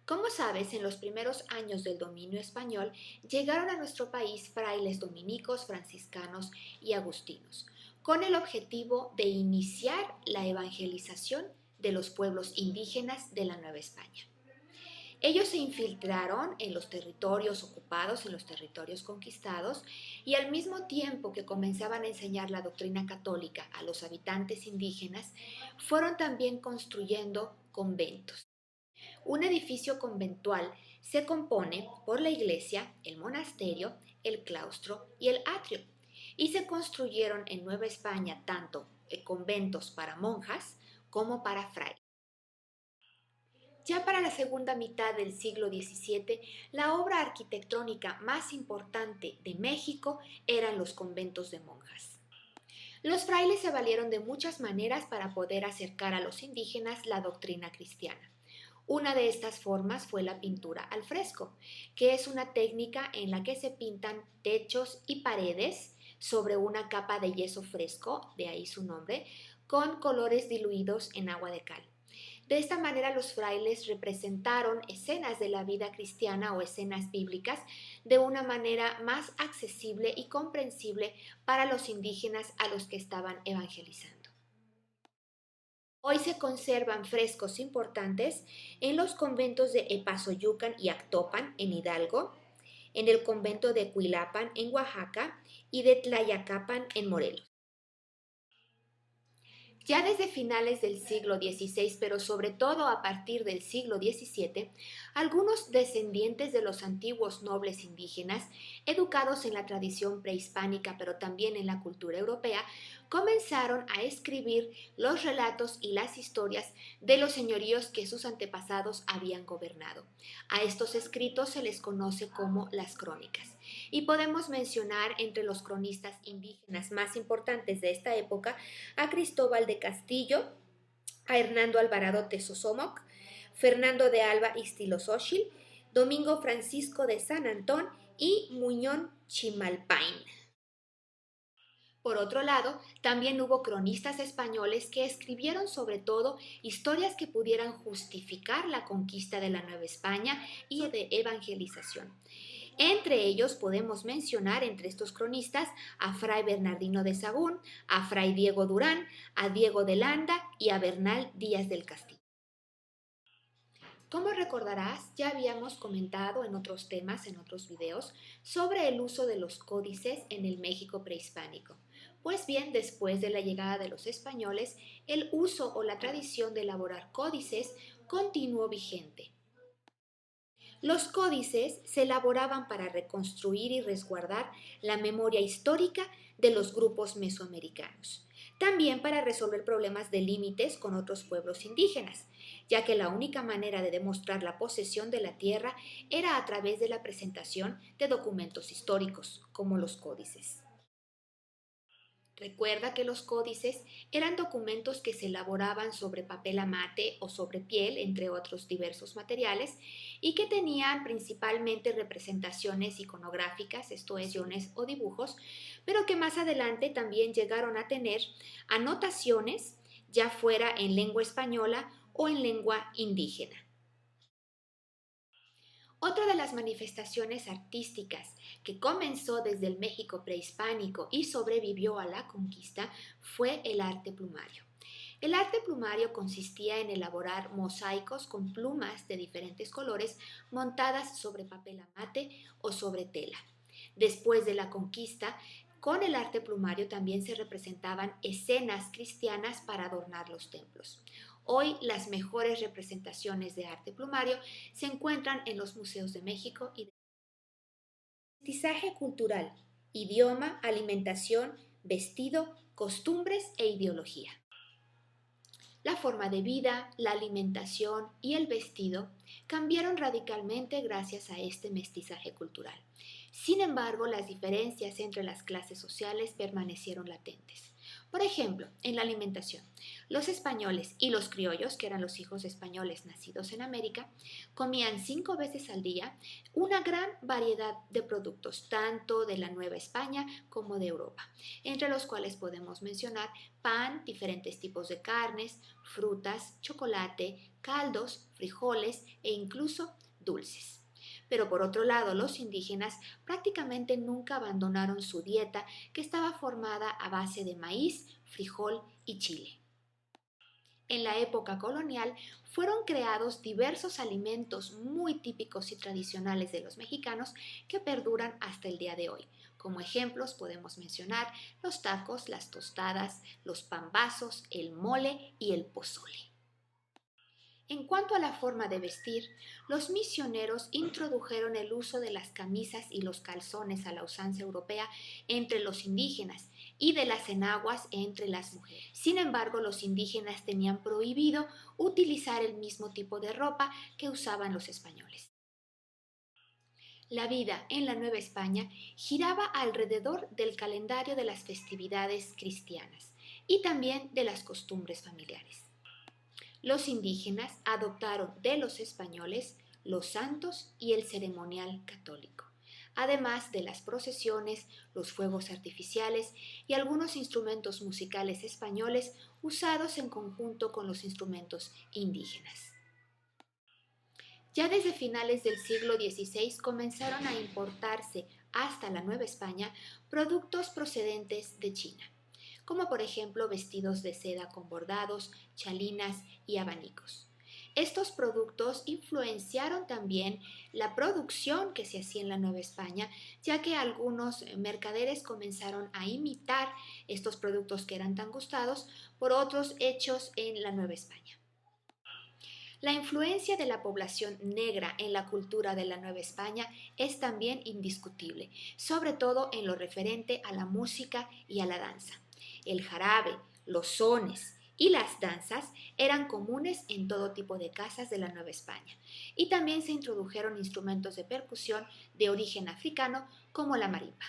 Como sabes, en los primeros años del dominio español llegaron a nuestro país frailes dominicos, franciscanos y agustinos, con el objetivo de iniciar la evangelización de los pueblos indígenas de la Nueva España. Ellos se infiltraron en los territorios ocupados, en los territorios conquistados, y al mismo tiempo que comenzaban a enseñar la doctrina católica a los habitantes indígenas, fueron también construyendo conventos. Un edificio conventual se compone por la iglesia, el monasterio, el claustro y el atrio, y se construyeron en Nueva España tanto conventos para monjas como para frailes. Ya para la segunda mitad del siglo XVII, la obra arquitectónica más importante de México eran los conventos de monjas. Los frailes se valieron de muchas maneras para poder acercar a los indígenas la doctrina cristiana. Una de estas formas fue la pintura al fresco, que es una técnica en la que se pintan techos y paredes sobre una capa de yeso fresco, de ahí su nombre, con colores diluidos en agua de cal. De esta manera los frailes representaron escenas de la vida cristiana o escenas bíblicas de una manera más accesible y comprensible para los indígenas a los que estaban evangelizando. Hoy se conservan frescos importantes en los conventos de Epazoyucan y Actopan en Hidalgo, en el convento de Cuilapan en Oaxaca y de Tlayacapan en Morelos. Ya desde finales del siglo XVI, pero sobre todo a partir del siglo XVII, algunos descendientes de los antiguos nobles indígenas, educados en la tradición prehispánica pero también en la cultura europea, comenzaron a escribir los relatos y las historias de los señoríos que sus antepasados habían gobernado. A estos escritos se les conoce como las crónicas. Y podemos mencionar entre los cronistas indígenas más importantes de esta época a Cristóbal de Castillo, a Hernando Alvarado Tezosomoc, Fernando de Alba Ixtlilxóchitl, Domingo Francisco de San Antón y Muñón Chimalpain. Por otro lado, también hubo cronistas españoles que escribieron sobre todo historias que pudieran justificar la conquista de la Nueva España y de evangelización. Entre ellos podemos mencionar entre estos cronistas a Fray Bernardino de Sahagún, a Fray Diego Durán, a Diego de Landa y a Bernal Díaz del Castillo. Como recordarás, ya habíamos comentado en otros temas, en otros videos, sobre el uso de los códices en el México prehispánico. Pues bien, después de la llegada de los españoles, el uso o la tradición de elaborar códices continuó vigente. Los códices se elaboraban para reconstruir y resguardar la memoria histórica de los grupos mesoamericanos, también para resolver problemas de límites con otros pueblos indígenas, ya que la única manera de demostrar la posesión de la tierra era a través de la presentación de documentos históricos, como los códices. Recuerda que los códices eran documentos que se elaboraban sobre papel amate o sobre piel, entre otros diversos materiales, y que tenían principalmente representaciones iconográficas, esto es, ilustraciones o dibujos, pero que más adelante también llegaron a tener anotaciones, ya fuera en lengua española o en lengua indígena. Otra de las manifestaciones artísticas que comenzó desde el México prehispánico y sobrevivió a la conquista fue el arte plumario. El arte plumario consistía en elaborar mosaicos con plumas de diferentes colores montadas sobre papel amate o sobre tela. Después de la conquista, con el arte plumario también se representaban escenas cristianas para adornar los templos. Hoy las mejores representaciones de arte plumario se encuentran en los museos de México y de mestizaje cultural, idioma, alimentación, vestido, costumbres e ideología. La forma de vida, la alimentación y el vestido cambiaron radicalmente gracias a este mestizaje cultural. Sin embargo, las diferencias entre las clases sociales permanecieron latentes. Por ejemplo, en la alimentación, los españoles y los criollos, que eran los hijos españoles nacidos en América, comían 5 veces al día una gran variedad de productos, tanto de la Nueva España como de Europa, entre los cuales podemos mencionar pan, diferentes tipos de carnes, frutas, chocolate, caldos, frijoles e incluso dulces. Pero por otro lado, los indígenas prácticamente nunca abandonaron su dieta, que estaba formada a base de maíz, frijol y chile. En la época colonial fueron creados diversos alimentos muy típicos y tradicionales de los mexicanos que perduran hasta el día de hoy. Como ejemplos podemos mencionar los tacos, las tostadas, los pambazos, el mole y el pozole. En cuanto a la forma de vestir, los misioneros introdujeron el uso de las camisas y los calzones a la usanza europea entre los indígenas y de las enaguas entre las mujeres. Sin embargo, los indígenas tenían prohibido utilizar el mismo tipo de ropa que usaban los españoles. La vida en la Nueva España giraba alrededor del calendario de las festividades cristianas y también de las costumbres familiares. Los indígenas adoptaron de los españoles los santos y el ceremonial católico, además de las procesiones, los fuegos artificiales y algunos instrumentos musicales españoles usados en conjunto con los instrumentos indígenas. Ya desde finales del siglo XVI comenzaron a importarse hasta la Nueva España productos procedentes de China, como por ejemplo vestidos de seda con bordados, chalinas y abanicos. Estos productos influenciaron también la producción que se hacía en la Nueva España, ya que algunos mercaderes comenzaron a imitar estos productos que eran tan gustados por otros hechos en la Nueva España. La influencia de la población negra en la cultura de la Nueva España es también indiscutible, sobre todo en lo referente a la música y a la danza. El jarabe, los sones y las danzas eran comunes en todo tipo de casas de la Nueva España, y también se introdujeron instrumentos de percusión de origen africano como la marimba.